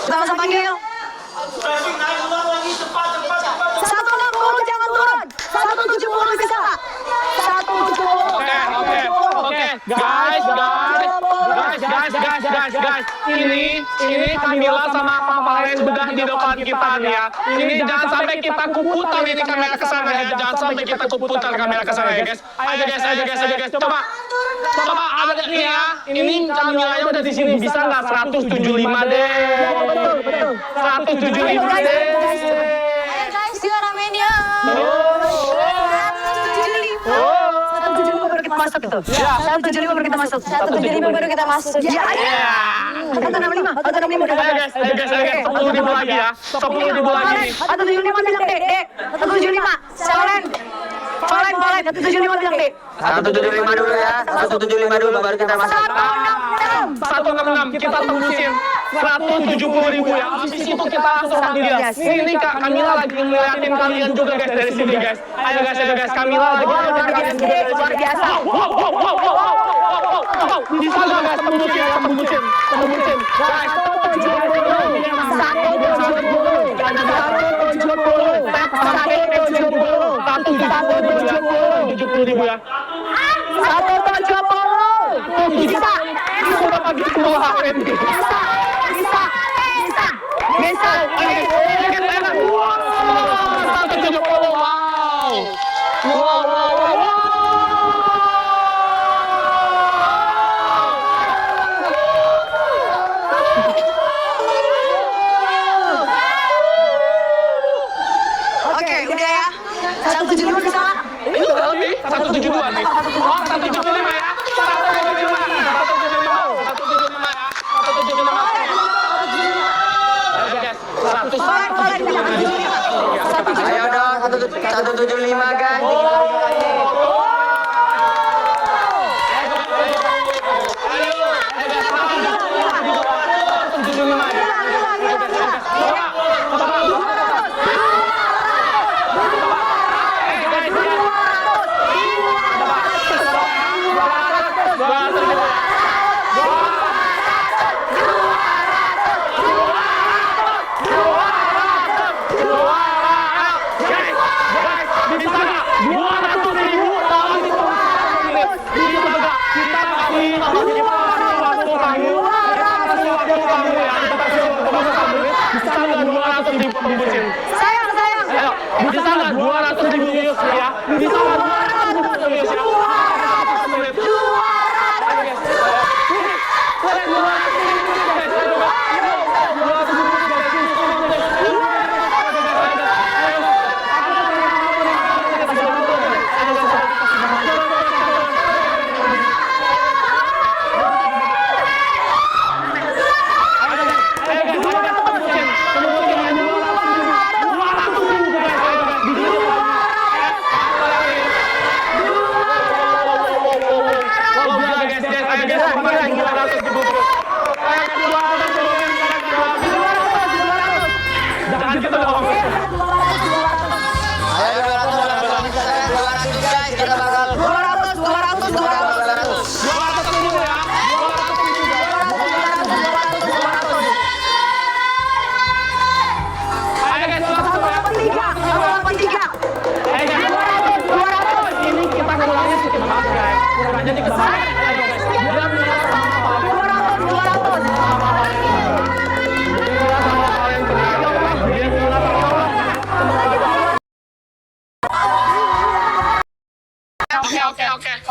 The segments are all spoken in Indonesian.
Sama-sama panggil. 160 jangan turun. 170 bisa. 170. Oke. Guys. Ini Camilla sama Pak Valen udah di depan kita nih ya. Ini jangan sampai kita kuputar ini kamera ke sana ya. Jangan sampai kita kuputar kamera ke sana ya, guys. Ayo guys. Coba ada nih ya. Ini Camilla udah di sini, bisa nggak 175 deh? 175 deh. Ayo guys, juga ramein ya. 175 baru kita masuk tuh. 175 baru kita masuk. 175 baru kita masuk. Ya. 165 Ayo guys. 10 ribu lagi ya. 10 ribu lagi nih. 175 bilang dek. 175. Valen. 175 bilang dek. 175 dulu ya. 175 dulu baru kita masuk. 166 kita tembusin 170 ribu ya. Habis itu kita langsung panggil. Ini Kak Camilla lagi ngeliatin kalian juga guys dari sini guys. Ayo guys. Camilla lagi ngeliatin Luar biasa. Bisa nggak guys tembusin guys. 170 ribu ya. 170. Bisa. Sudah pagi keluarin. Bisa. 170. Wow. Oke, udah ya. 175 bisa. Itu lebih 172 nih. 175 ya. 175. Ayo dong 175 guys. Sayang. Bisa nggak 200 ribu views ya? Bisa nggak 200 ribu views ya?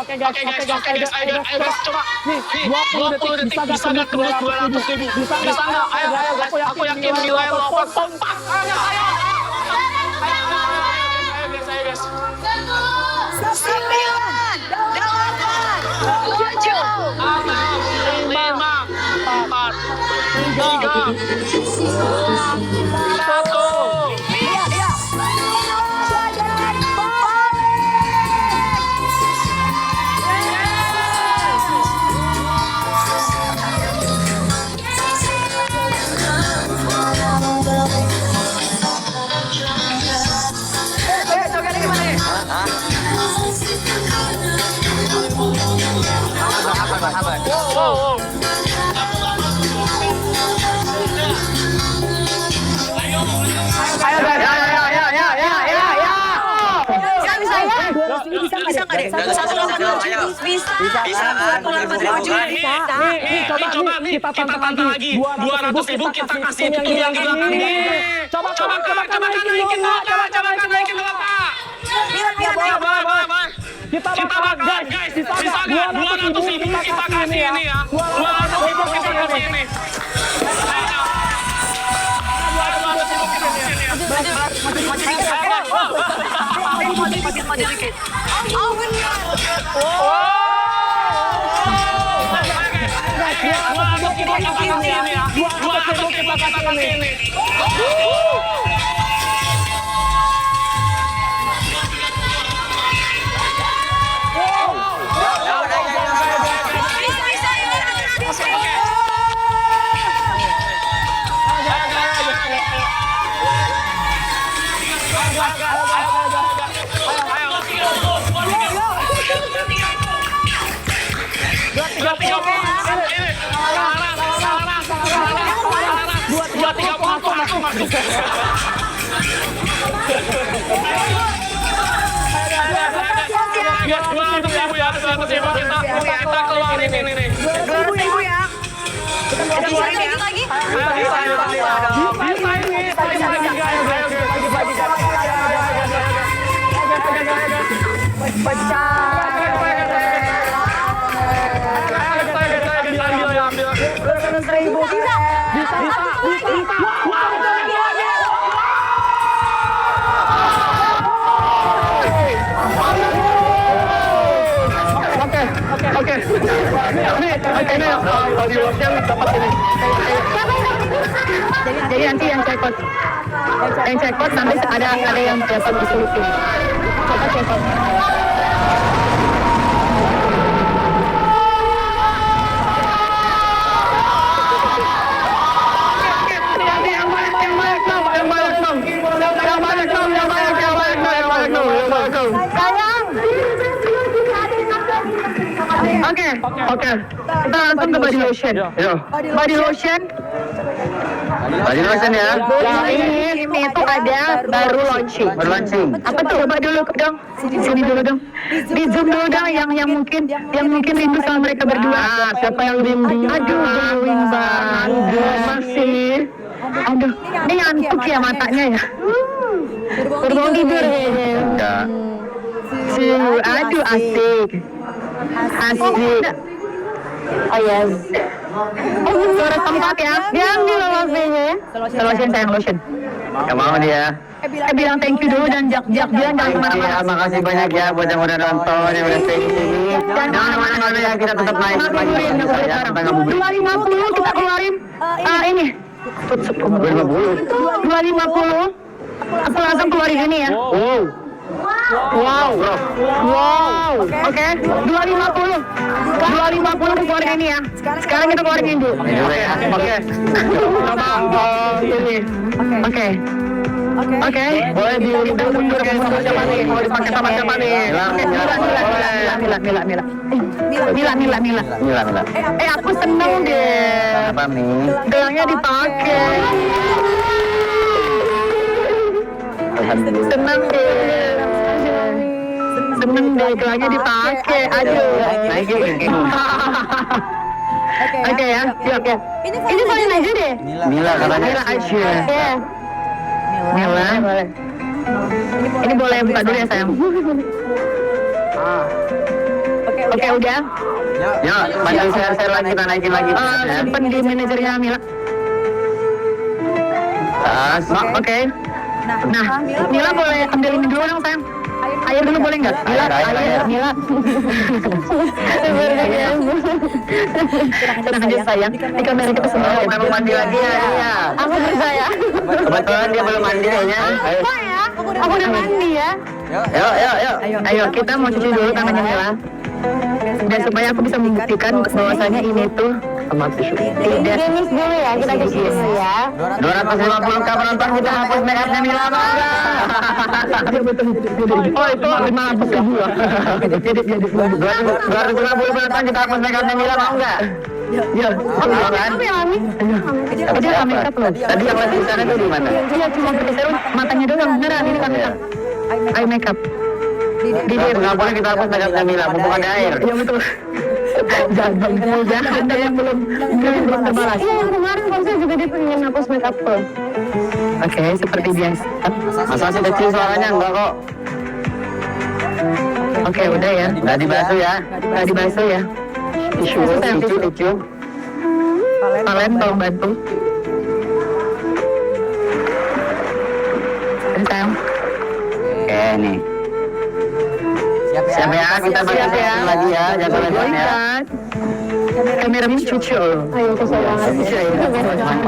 Oke guys, ayo guys, coba nih 20 detik bisa nggak tembus 200 ribu? Bisa nggak? Ayo guys, aku yakin nilai lompat kompak. Ayo guys. 9, 8, 7, 5, 4, 3, 1. Sabar. Wow. deh. Satu lompat lucu. Bisa. Coba nih, kita tantang lagi. 200.000 kita kasih itu yang di belakang nih. Coba naikin dulu, Pak. Kita bakal, guys, bisa nggak? 200.000 kita kasih ini ya. 200.000 kita kasih ini. Maju dikit. Oh benar. Kita keluarin ini nih. 200.000 ya. Kita keluarin ya. Lagi. Oke. Ini audio yang dapat ini. Jadi nanti yang cekot nanti ada yang dapat disolusi. Coba cekot. Oke. Kita langsung ke body lotion. Body lotion ya. Ini itu ada baru launching. Apa tuh? Coba dulu dong. Sini dulu dong. Di zoom dulu dong yang mungkin rindu sama mereka berdua. Siapa yang rindu? Aduh, glowing banget masih. Aduh, ini ngantuk ya matanya ya. Berbang tidur kayaknya. Aduh, asik. Oh yes. Suara tempat ya. Yang di lotionnya. Lotion sayang lotion. Gak mau dia. Bilang thank you dulu dan jak bilang jangan kemana-mana. Makasih banyak ya buat yang udah nonton, yang udah stay di sini. Jangan kemana-mana ya, kita tetap main. 250 kita keluarin. Ini. 250. Aku langsung keluarin ini ya. Wow. Oke. 250 keluarin ini ya. Sekarang kita keluarin ini dulu. Oke. Coba ini. Oke. Boleh mundur siapa nih? Mau dipakai sama siapa nih? Mila. Aku seneng deh. Apa nih? Gelangnya dipakai. Seneng deh gelangnya dipakai. Aduh. Oke ya. Ini paling aja deh. Mila katanya. Mila aja. Mila. Ini boleh buka dulu ya sayang. Oke udah. Yuk, bantu share lagi, kita naikin lagi. Simpen di manajernya Mila. Oke. Nah, Mila boleh ambil ini dulu dong sayang. Air dulu boleh nggak? Mila. Tenang aja sayang. Di kamera kita semua. Kita mau mandi lagi ya. Aku percaya. Kebetulan dia belum mandi kayaknya. Aku udah mandi ya. Yuk. Ayo kita mau cuci dulu tangannya Mila. Dan supaya aku bisa membuktikan bahwasanya ini tuh tidak. Finish dulu ya, kita cuci dulu ya. 250k penonton, kita hapus make upnya Mila apa enggak? Oh itu 500.000 ya. 250 penonton, kita hapus make upnya Mila mau enggak? Ya. Apa yang Ami? Dia nggak make up loh. Tadi yang lagi di sana tuh di mana? Iya cuma pakai serum, matanya doang beneran ini kan make up. Eye make up. Bibir. Nggak boleh dihapus makeup Mila, mumpung ada air. Iya betul. Jangan ada yang belum terbalas. Iya yang kemarin konser juga dia pengen hapus makeup pro. Oke, seperti biasa. Masa sih kecil suaranya enggak kok. Oke, udah ya. Udah dibasuh ya. Udah dibasuh ya. Tisu. Kalian tolong bantu. Sayang. Oke nih. Siap ya, kita Siap ya. lagi ya, jangan lepas ya. Kamera cucu. Ayo kesayangan.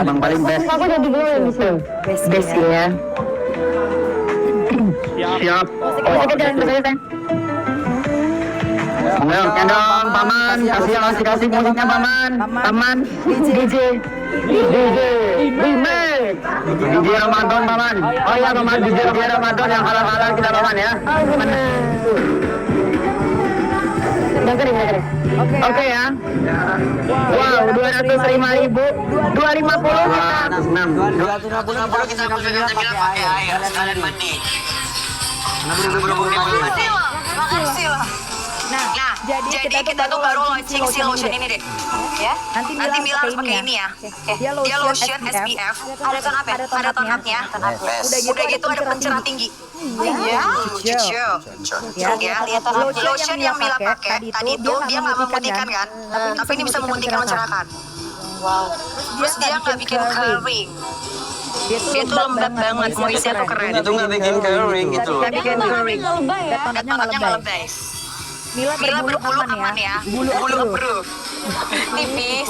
Emang paling best. Aku jadi gue yang bisa. Best ya. Siap. Kita jalan terus aja, Sayang. Oke dong, paman. Kasih musiknya paman. Paman, DJ, remake. DJ Ramadan paman. Oh iya paman, DJ Ramadan yang halal kita paman ya. Dengerin. Oke ya. Wow, 205.000, 250 kita. 250 pakai air. Sekalian mandi. Makasih loh. Nah, jadi kita tuh baru launching si lotion ini deh. Ya. Nanti Mila harus pakai ini ya. Dia lotion SPF. Ada tone up ya? Ada tone up-nya. Udah gitu ada pencerah tinggi. Iya. Cucu. Ya, lihat tone up. Lotion yang Mila pakai tadi itu dia nggak memutihkan kan? Tapi ini bisa memutihkan mencerahkan. Wow. Terus dia nggak bikin kering. Dia tuh lembab banget, moistnya tuh keren. Itu nggak bikin kering gitu. Nggak bikin kering. Dan tonnya nggak lebay. Mila berbulu aman ya. Bulu proof. Tipis.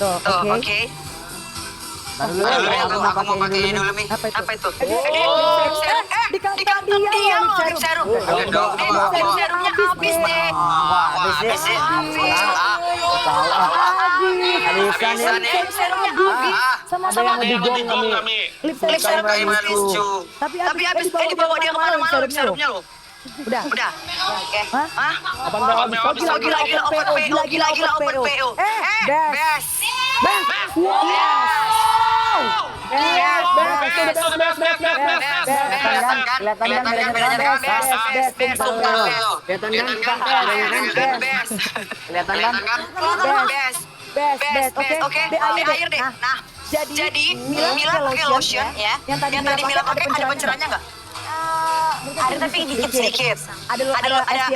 Tuh, oke. Aku mau pakai ini dulu, Mi. Apa itu? Dikantong dia lip serum. Serumnya habis deh. Habis. Serumnya habis. Sama-sama lebih gong kami. lip serumnya lucu. Tapi habis dibawa dia kemana-mana lip serumnya loh. Udah. Oke. Hah? Gila open PO. Best. Oke. Air deh. Nah, jadi Mila pakai lotion ya. Yang tadi Mila pakai ada pencerahannya nggak? Ada tapi dikit. Ada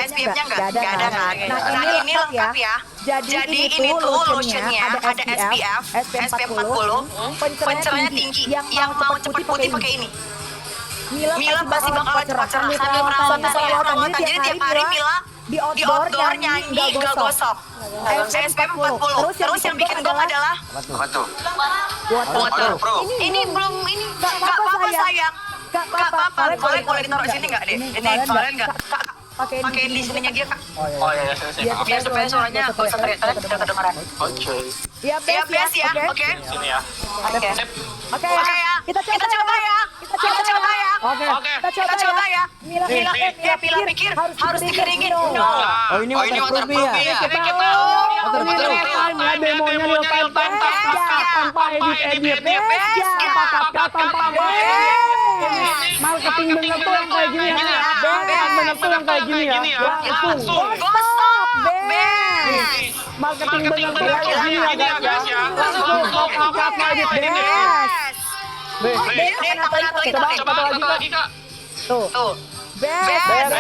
SPF-nya nggak? Nggak ada kan? Nah ini lengkap ya. Jadi ini tuh lotionnya ada SPF 40, pencerahnya tinggi. Yang mau cepet putih pakai ini. Mila pasti bakal cepet cerah sambil perawatan. Jadi tiap hari Mila di outdoor nyanyi gak gosok. SPF 40. Terus yang bikin gong adalah Apa tuh? waterproof. Ini belum ini gak apa-apa sayang. Gak apa-apa, boleh ditaruh sini nggak deh? Ini kalian nggak pakai di sininya dia kak. Oh iya. Biar supaya suaranya nggak usah teriak-teriak tidak kedengeran. Oke. Siap ya, oke. Sini ya. Oke ya. Kita coba ya. Kita coba ya. Mila pikir harus dikeringin. Oh ini waterproof ya? Jadi kita demonya real time tanpa edit. Marketing bener tuh yang kayak gini ya. Bener tuh yang kayak gini ya. Langsung. Marketing bener tuh yang kayak gini ya guys ya. Langsung apa edit ini. Coba lagi kak. Tuh. Best.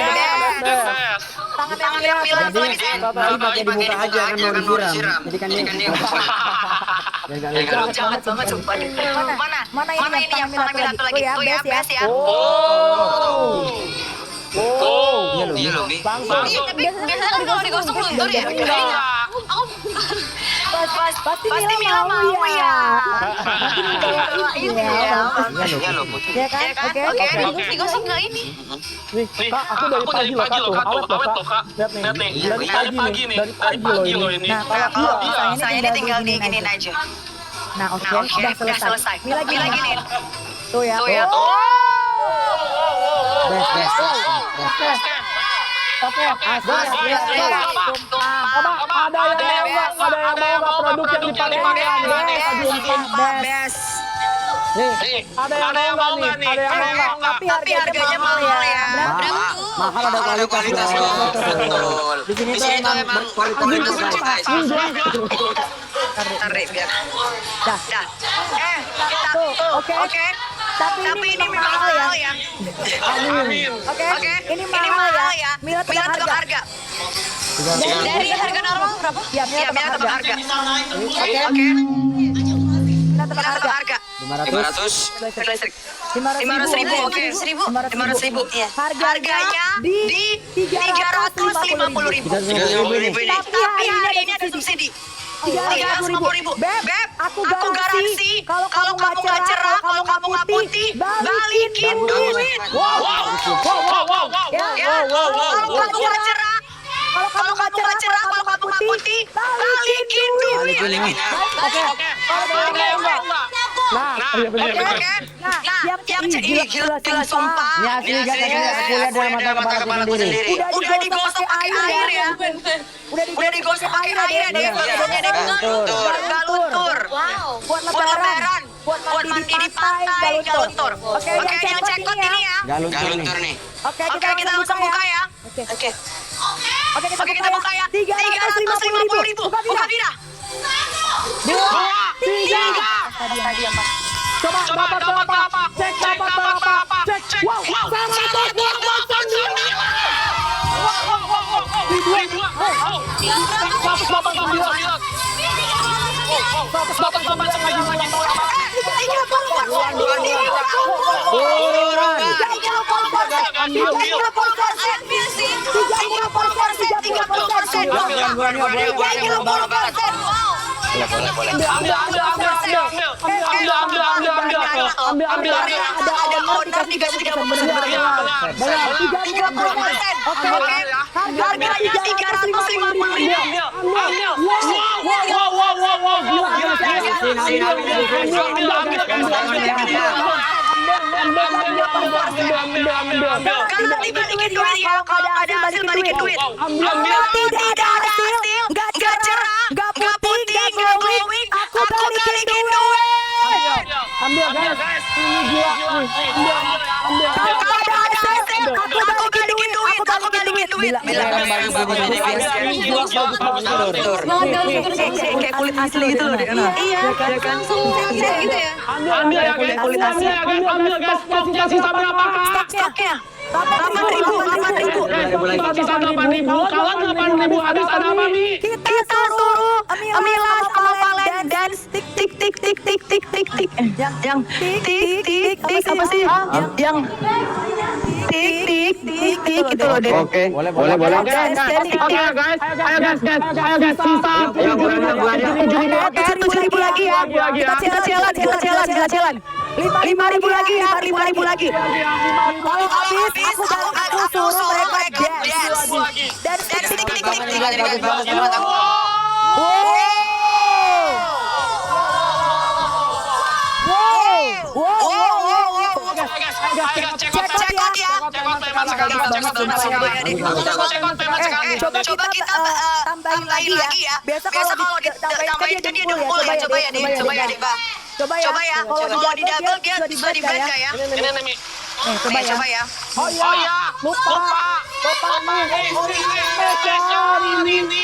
Tangan yang Mila lagi. Tadi pakai di muka aja kan mau disiram. Jadi kan dia Jangan sumpah. Mana ini yang Mila satu lagi. Tuh ya, best ya. Iya loh, Mi. Tapi biasanya kan kalau digosok luntur ya. Pasti Mila mau ya. Iya loh, Putri. Ya kan? Oke. Digosok nggak ini? Nih, kak, aku dari pagi loh kak, awet loh kak. Lihat nih, dari pagi loh ini. Nah, kalau saya tinggal diginin aja. Nah, oke, Udah selesai. Mila gini. Tuh ya. Best. Oke, Ada yang mau produk yang dipakai Best. Ada yang mau nggak nih? Ada yang mau nggak? Tapi harganya mahal ya. Berapa tuh? Mahal ada kualitas. Betul. Di sini tuh emang kualitas guys. Ntar deh, biar. Dah. Dah. Tuh, oke. Oke. Tapi ini memang mahal ya. Amin. Oke. Oke. Ini mahal ya. Mila Mila tetap tetap harga. harga. Dari harga normal berapa? Ya, Mila Iya, Mila tetap tetap harga. harga. Oke. Mila tetap Mila tetap harga. harga. 500. Listrik. 500.000. 500.000, oke. 500.000. Iya. Harganya di di 350.000. 350.000 ini. Tapi hari ini ada subsidi. 350.000. Beb, aku garansi kalau kamu nggak cerah, kalau kamu nggak putih, balikin duit. Wow. Ya, kalau kamu nggak cerah, kalau kamu nggak cerah, kalau kamu nggak putih, balikin duit. Oke. Ada yang nggak? Nah, iya benar. Oke. Nah, yang gila sumpah. Ini asli guys, aku lihat dari mata kepalaku sendiri. Udah digosok pakai air ya. Udah digosok pakai air deh. Biasanya deh. Nggak luntur. Buat Buat lebaran. Buat mandi di pantai nggak luntur. Oke, yang cekot ini ya. Gak luntur nih. Oke, Oke, kita langsung buka ya. Oke. Oke, kita buka ya. 350.000. Buka Vira. 2, 3. Tadi yang pas. Coba dapat berapa? Cek dapat berapa? Cek. Wow. Ambil. Ada order 30%. Harganya 350.000. Karena dibalikin duit ya, kalau ada hasil balikin duit. Tidak ada hasil, nggak cerah, nggak putih, nggak glowing, aku balikin duit. Ambil guys. Ini gila nih. Ambil. Kalau ada hasil, aku balikin duit. Kayak kulit asli gitu loh. Iya, langsung sunset gitu ya. Ambil ya guys. Ambil guys. Stoknya sisa berapa? Stoknya 8.000. Sisa 8.000. Kalau 8.000 habis ada apa nih? Kita suruh Amila sama Valen dance tik tik tik tik tik tik tik tik. Yang tik tik tik tik apa sih? Yang tik tik tik tik gitu loh deh. Oke, boleh. Oke guys. Ayo guys. Sisa 7.000 lagi ya. Kita jalan. 5.000 lagi ya. 5.000 lagi. Kalau habis aku suruh mereka dance. Dance tik tik tik tik. Coba kita tambahin lagi ya. Biasa kalau ditambahin kan dia dempul ya. Coba ya nih, Bang. Coba ya. Kalau di double dia bisa dibuat nggak ya? Ini. Coba ya. Oh ya. Lupa nih. Ini.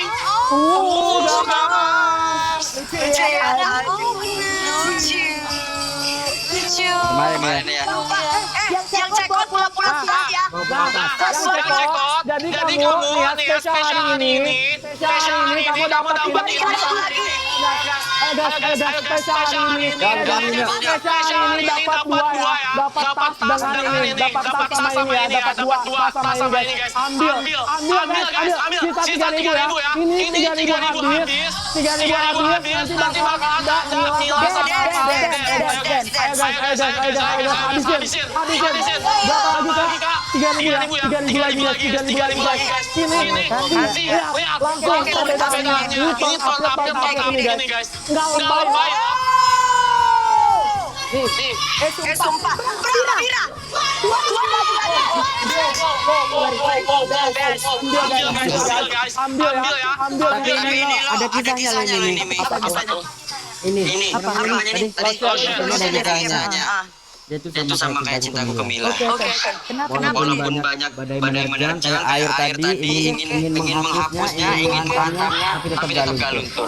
Lucu. Kemarin ya. Yang cekot pulang ya. Cekot. Jadi kamu nih spesial hari ini kamu dapat ini. Guys, spesial hari ini dapat dua ya. Dapat tas dengan ini, dapat tas sama ini ya. Dapat dua tas sama ini guys. Ambil. Sisa 3.000 ya. Ini 3.000 habis. 3.000 habis. Nanti bakal ada Mila sama Ayo guys, habisin. Berapa lagi kak? 3.000 lagi guys. Ini. Langsung ini top ini guys. Enggak lebay ya. Nih. Sumpah. Berapa Vira? Ambil ya. Tapi ini ada kisahnya loh ini. Apa kisahnya? Ini apa namanya nih? Tadi Lotion. Dia tuh sama kayak cintaku ke Mila. Oke. Walaupun banyak badai menerjang kayak air tadi ingin menghapusnya, ingin menghantamnya, tapi tetap gak luntur.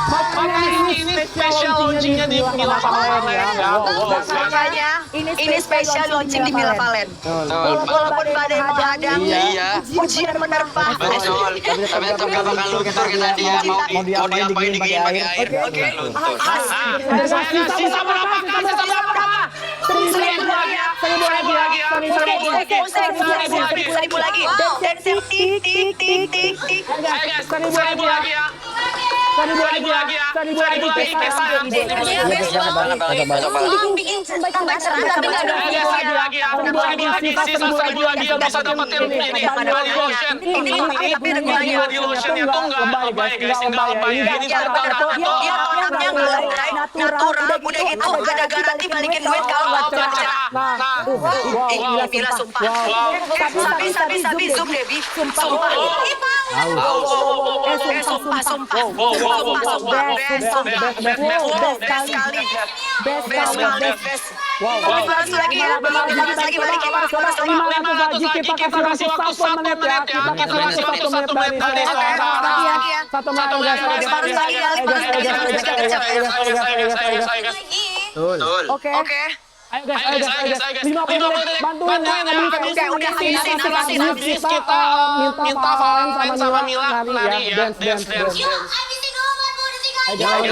Makanya ini spesial launchingnya di Mila Valen ya. Makanya ini spesial launching di Mila Valen. Walaupun badai menghadang, Iya. ujian menerpa. Betul. Tapi tetap gak bakal luntur kita dia mau diapain digigit pakai air. Oke. Luntur. Sisa berapa? Seribu lagi ya. Seribu lagi. Dan tik. Ayo guys, 1000 lagi ya. 1000 lagi ya. 1000 lagi Kesa. Bikin tambah cerah tapi nggak ada. Ayo guys, lagi ya. 1000 lagi. Sisa 1000 lagi yang bisa dapetin ini body lotion. Ini body lotionnya tuh nggak lebay guys, nggak lebay. Ini total Dia tonaknya nggak lebay, natural. Udah gitu ada garansi balikin duit kalau nggak cerah. Mila sumpah. Sabi zoom Debbie. Sumpah. Best. Balas lagi ya. Kita kasih waktu 1 menit ya. Kita kasih waktu 1 menit dari Oke. Ayo guys. 50 menit. Bantuin ya. Udah habisin. Kita minta Valen sama Mila nari ya. Dance. Habisin. Boleh.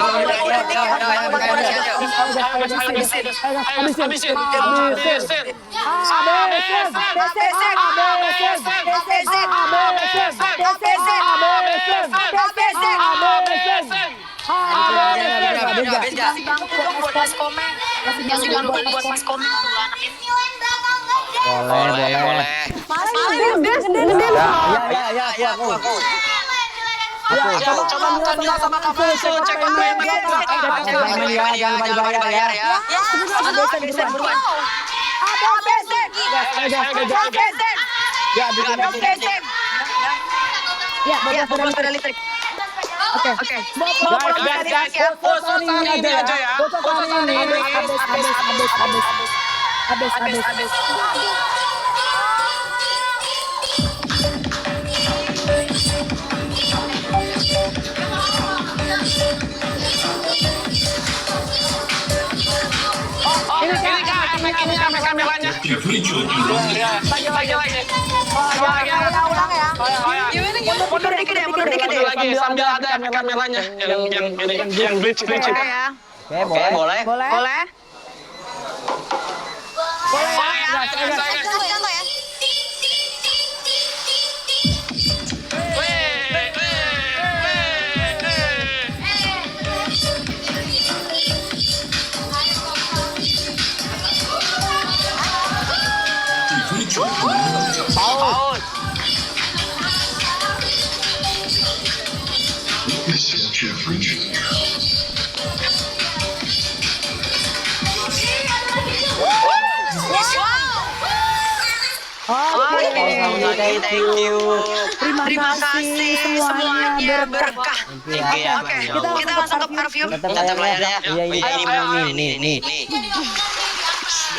Coba bukan Mila sama Kak Faisal, cek bayar ya. Oke. Guys, khusus hari ini aja ya. Khusus hari ini. Habis. Ini Kak, efek kameranya. Lagi. Ulang ya. Mundur dikit ya. Lagi sambil ada efek kameranya. Yang glitch itu. Ya. Oke, boleh. Boleh. Paul. Thank you. Terima kasih semuanya berkah. Oke, kita langsung ke parfum. Tetap layar ya. Ini.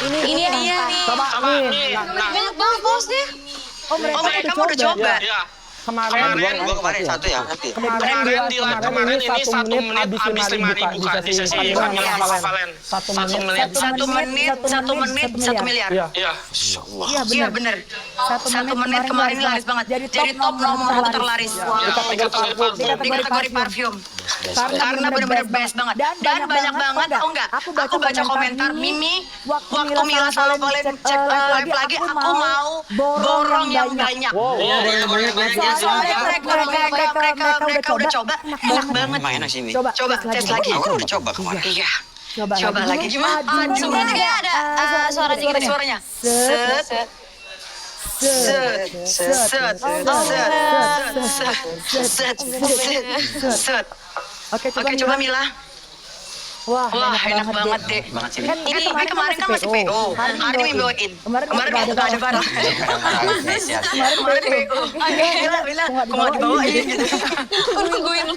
Ini dia nih. Coba nih. Banyak banget bos deh. Oh, mereka kamu udah coba. Ya. Kemarin gua kemarin satu ya. Kemarin ini 1 menit habis 5.000 Kak di sesi Mila Valen. 1 menit. 1 miliar. Iya. Iya bener. 1 menit kemarin laris banget. Jadi top nomor 1 terlaris di kategori parfum. Karena bener-bener best banget. Dan banyak banget. Oh enggak. Aku baca komentar Mimi waktu Mila sama Valen cek live lagi. Aku mau borong yang banyak. Mereka udah coba, enak banget. Main sini. Coba tes lagi. Aku udah coba kemarin. Iya. Coba lagi. Gimana? Sebenarnya kayak ada suaranya. Set. Oke, coba Mila. Wah, enak banget deh. Ini kemarin kan masih PO. Hari ini bawain. Kemarin nggak ada barang. Kemarin PO. Bila, kok nggak dibawain gitu. Nungguin.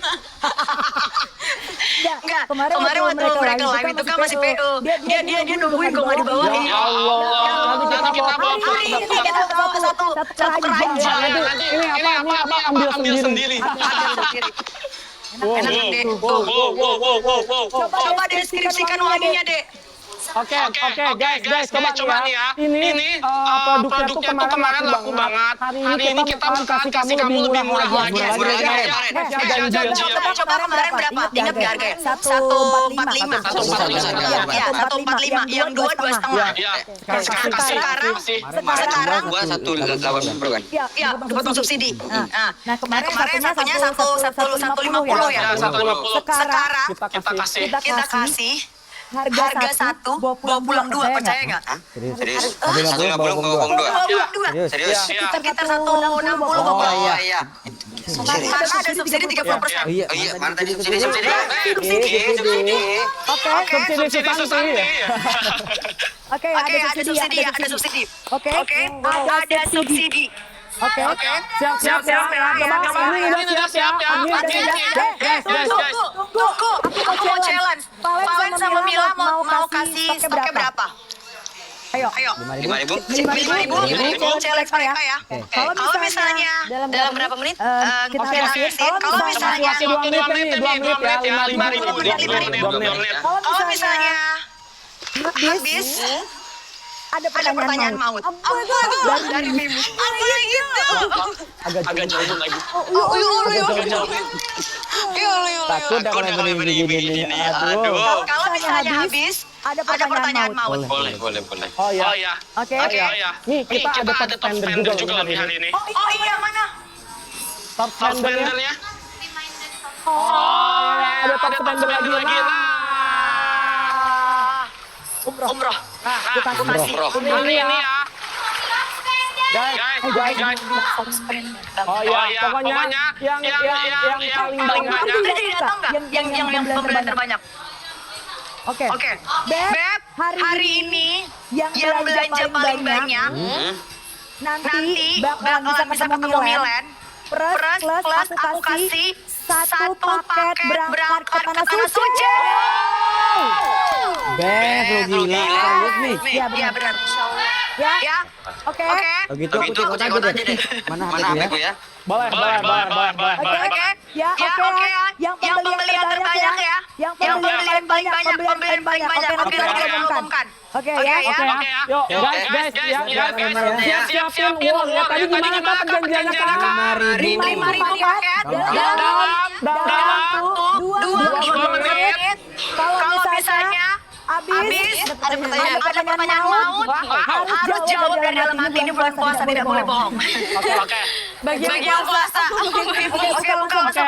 Enggak, kemarin waktu mereka live itu kan masih PO. Dia nungguin kok nggak dibawain. Ya Allah, nanti kita bawa Kita bawa satu keranjang. ini apa ambil sendiri. Enak deh. Wow. Coba deskripsikan wanginya deh. Oke, guys, coba nih ya. Ini produknya tuh kemarin laku banget. Hari ini kita bakalan kasih kamu lebih murah lagi. Coba kemarin berapa? Ingat nggak harganya? 145. 145. Yang dua 2,5. Ya, Sekarang Gua 180 kan? ya dapat subsidi. Nah kemarin satunya 150 ya. Ya, 150. Sekarang Kita kasih. harga satu bawa pulang dua, percaya nggak? Serius? 150 bawa 2. Serius? Sekitar 160 bawa pulang. Oh iya. Karena ada subsidi 30%. Iya, mana tadi subsidi? Subsidi. Oke, subsidi Susanti. Oke, ada subsidi. Oke, ada subsidi. Oke. Siap. Ini udah siap ya. Guys. Tunggu. Aku mau challenge. Valen sama Mila mau kasih stoknya berapa? Ayo. 5.000. Challenge mereka ya. Kalau misalnya dalam berapa menit? Kita habisin. Kalau misalnya 2 menit ya. 5.000. Kalau misalnya habis ada pertanyaan maut. Dari Mimu. Apa gitu? Agak jauh lagi. Takut dah kalau begini. Aduh. Kalau misalnya habis ada pertanyaan maut. Boleh. Oh ya. Oke. Nih kita ada top spender juga loh hari ini. Oh iya, mana? Top spendernya. Ada top spender lagi. Umroh. Ini ya. Guys. Oh iya, pokoknya yang paling banyak. Udah jadi datang nggak? Yang pembelian terbanyak. Oke. Beb, hari ini yang belanja paling banyak nanti bakalan bisa ketemu Milen. Plus aku kasih satu paket berangkat ke Tanah Suci. Beb, lu gila. Bagus nih. Iya benar. Ya. Oke. Begitu aku ikut aja deh. Mana HP-ku ya? Boleh. Oke. Ya, oke ya. Yang pembelian terbanyak ya. Yang pembelian paling banyak. Oke, nanti umumkan. Oke ya. Yuk, guys. Siapin uang ya. Tadi gimana kata perjanjiannya kan? 5.000 paket dalam 2 menit. Kalau misalnya habis ada pertanyaan maut, harus jawab dari dalam hati. Ini bulan puasa, tidak boleh bohong. Oke. Bagian puasa. Oke, langsung.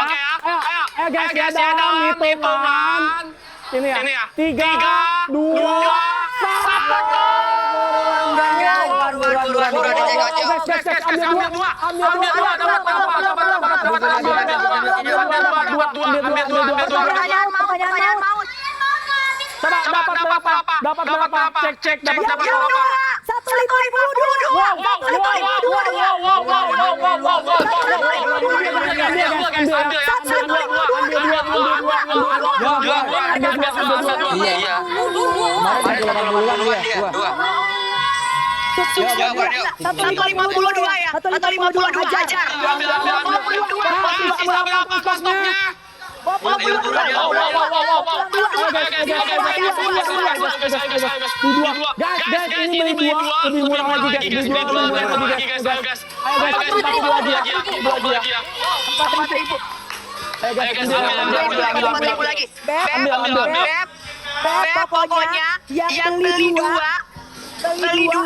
Ayo guys, ya dalam hitungan. Ini ya. 3, 2, 1. Pertanyaan maut. Dapat berapa? Cek dapat berapa? 152. Iya. Kemarin 80-an dia. 152 ya. 152 hajar. 22. Guys, ini beli 2 lebih murah lagi guys. Beli 2 lebih murah lagi guys. Ayo guys, 4.000 lagi ya. 4.000. Ayo guys, ambil lagi. Beb, pokoknya yang beli 2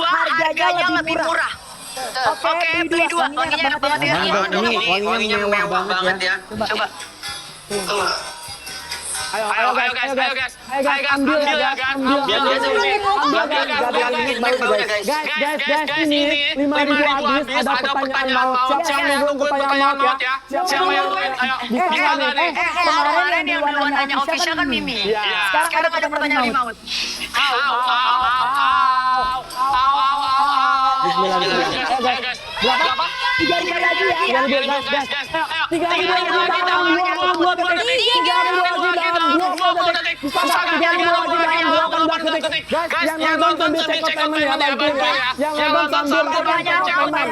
harganya lebih murah. Oke, beli 2. Wanginya enak banget ya. Ini wanginya mewah banget ya. Coba. Ayo guys, ambil ya guys. Guys, ini 5.000 habis. Ada pertanyaan maut. Siapa yang nunggu pertanyaan maut ya? Siapa yang ayo? Bisa nih. Kemarin yang duluan nanya official kan Mimi. Sekarang ada pertanyaan di maut. Guys. Berapa? 3.000 lagi ya. 3.000 guys. 3.000 lagi dalam 20 detik. 3.000 lagi dalam 20 detik. Bisa 3.000 lagi dalam 18 detik. Guys, yang nonton sambil cek temen ya, bantuin ya. Yang nonton sambil cek temen.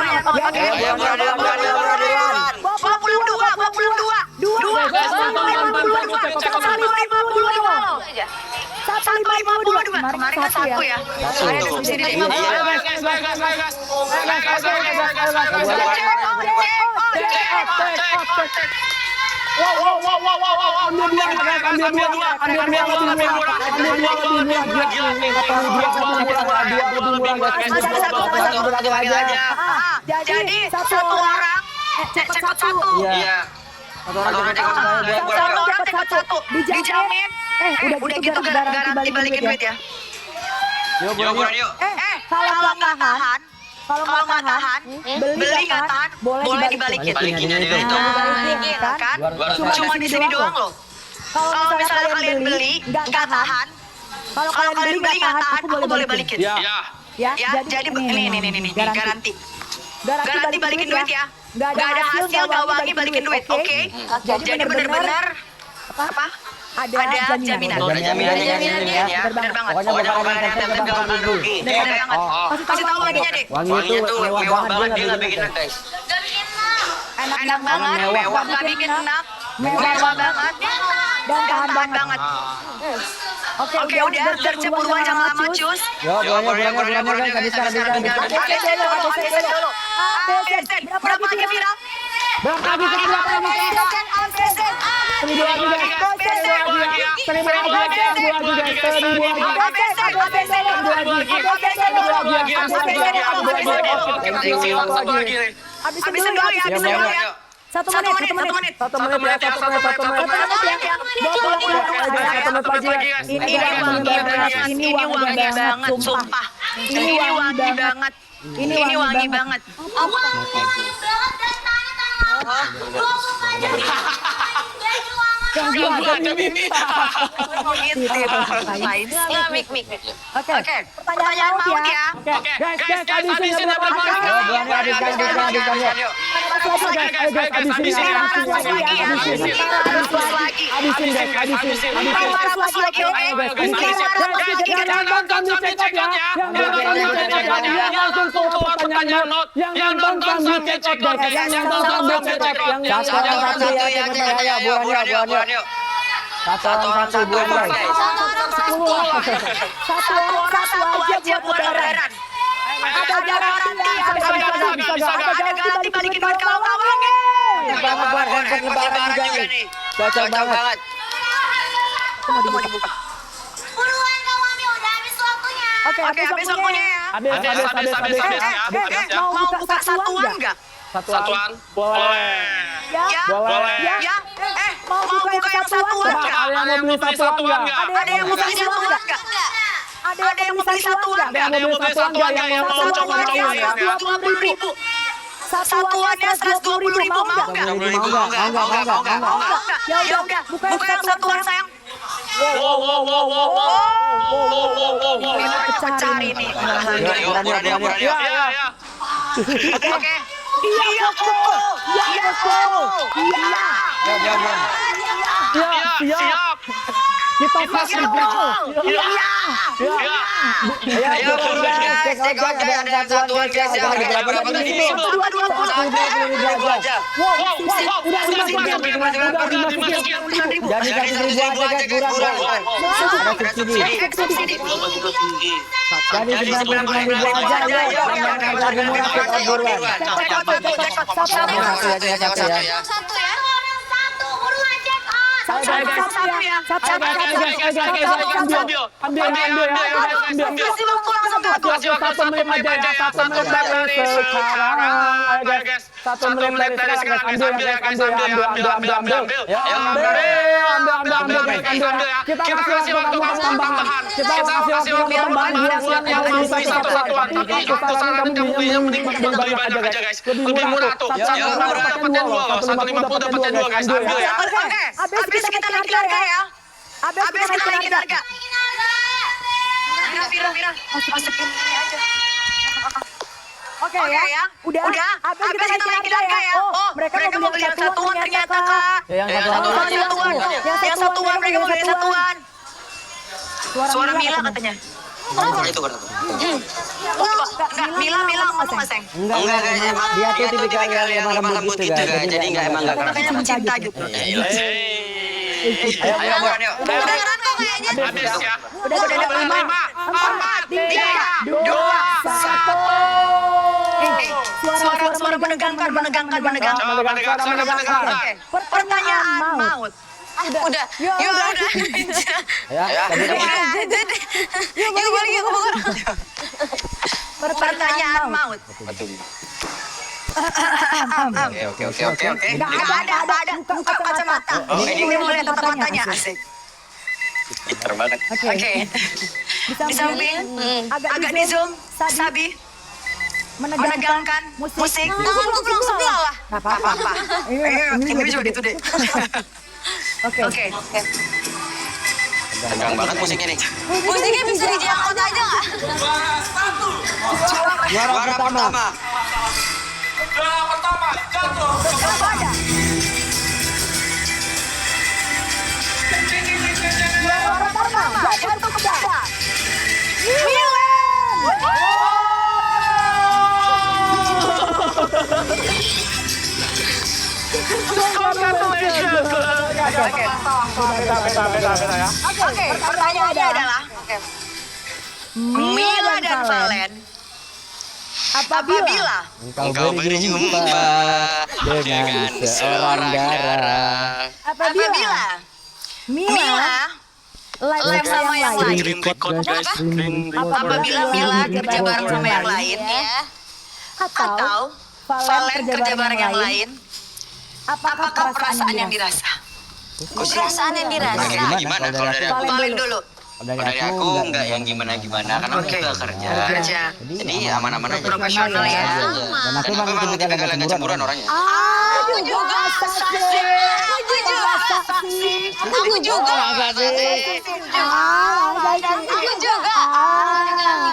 Kemarin kan 1 ya. Kemarin ada subsidi 5. Jadi satu orang cepet satu. Iya. Satu orang cepet satu. Dijamin. Udah gitu garanti balikin duit ya. Yuk, buruan yuk. Kalau nggak tahan, beli nggak tahan, boleh dibalikin. Balikin aja itu. Kan? Cuma di sini doang loh. Kalau misalnya kalian beli nggak tahan, kalau kalian beli nggak tahan, aku boleh balikin. Ya, Jadi ini garanti. Garanti balikin duit ya. Nggak ada hasil, nggak wangi balikin duit, oke? Jadi benar-benar apa? Ada jaminan. Ada jaminannya ya. Benar banget. Pokoknya bakalan ganti rugi. Benar banget. Kasih tahu wanginya deh. Wangi itu mewah banget dia nggak bikin guys. Enak banget, mewah, nggak bikin enak, mewah banget, dan tahan banget. Oke, udah gercep buruan jangan lama cus. Yo, buruannya guys. Bisa. Berapa lagi viral? Berapa Habisin dulu ya. 1 menit. Ini wangi banget, sumpah. Ini wangi banget. Oke, pertanyaan maut ya. Guys, habisin ya Satu buruan guys. Satu aja buat lebaran. Ada garanti, ada garanti balikin duit kawan-kawan. Banget lebaran juga nih. Cocok banget. Buruan kawannya udah habis waktunya. Oke, habis waktunya ya. Habis ya. Mau buka satuan nggak? Satuan? Boleh. Ya? Boleh. Ya? Mau buka yang satuan nggak? Ada yang mau beli satuan nggak? Ada yang mau beli satuan nggak? Ada yang mau beli satuan nggak? Ada yang mau beli satuan nggak? Yang mau coba-coba ya? 20.000. Satuannya 120.000 mau nggak? Mau. Ya udah, buka yang satuan sayang. Wow. Pecah ini. Ya. Oke. Iya, Siap. Kita serbu. Kasih waktu langsung ke aku. Kasih waktu 1 menit aja ya. 1 menit dari sekarang. Ayo guys. 1 menit dari sekarang. Ambil ya guys. Ambil. Kita kasih waktu kamu tambahan. Kita kasih waktu tambahan buat yang beli satu-satuan. Tapi aku saran kamu belinya mending beli banyak aja guys. Lebih murah tuh. 150 dapatnya 2 loh. 150 dapatnya 2 guys. Ambil ya. Habis kita naikin harga ya. Habis kita naikin harga. Vira, masukin ini aja. Oke ya. Udah. Habis kita naikin harga ya. Oh, mereka mau beli yang satuan ternyata, Kak. Yang satuan. Yang satuan mereka mau beli satuan. Suara Mila katanya. Itu kan. Enggak, Mila ngomong nggak, Seng? Enggak, dia tuh tipikal yang lemah lembut gitu kan. Jadi enggak keras. Makanya mencinta gitu. Ayo, Bang. Beneran kok kayaknya. Habis ya. Udah 5, 4, 3, 2, 1. Suara menegangkan. Coba menegangkan. Oke. Pertanyaan maut. Udah. Yuk udah. Ya, tadi Yuk balik ke Bogor. Pertanyaan maut. Oke. Nggak ada. Buka kacamata. Ini mau lihat tatap matanya. Asik. Pinter banget. Oke. Di samping, agak di zoom, Sabi. Menegangkan musik. Tanganku belum sebelah lah. Nggak apa-apa. Ini juga itu deh. Oke. Tegang banget musiknya nih. Musiknya bisa dijangkut aja nggak? Juara pertama. Oke, pertanyaannya adalah Mila dan Valen apabila Engkau berjumpa dengan seorang darah. Mila live sama yang lain, apabila Mila kerja bareng sama yang lain ya, atau Valen kerja bareng yang lain, apakah perasaan yang dirasa? Perasaan yang dirasa. Gimana kalau dari aku? Valen dulu. Dari aku enggak yang gimana-gimana karena aku juga kerja. Jadi aman-aman aja. Profesional ya. Dan aku Dan aku memang memang tipikal tipikal yang yang cemburuan orangnya. Aku juga saksi. Aku juga.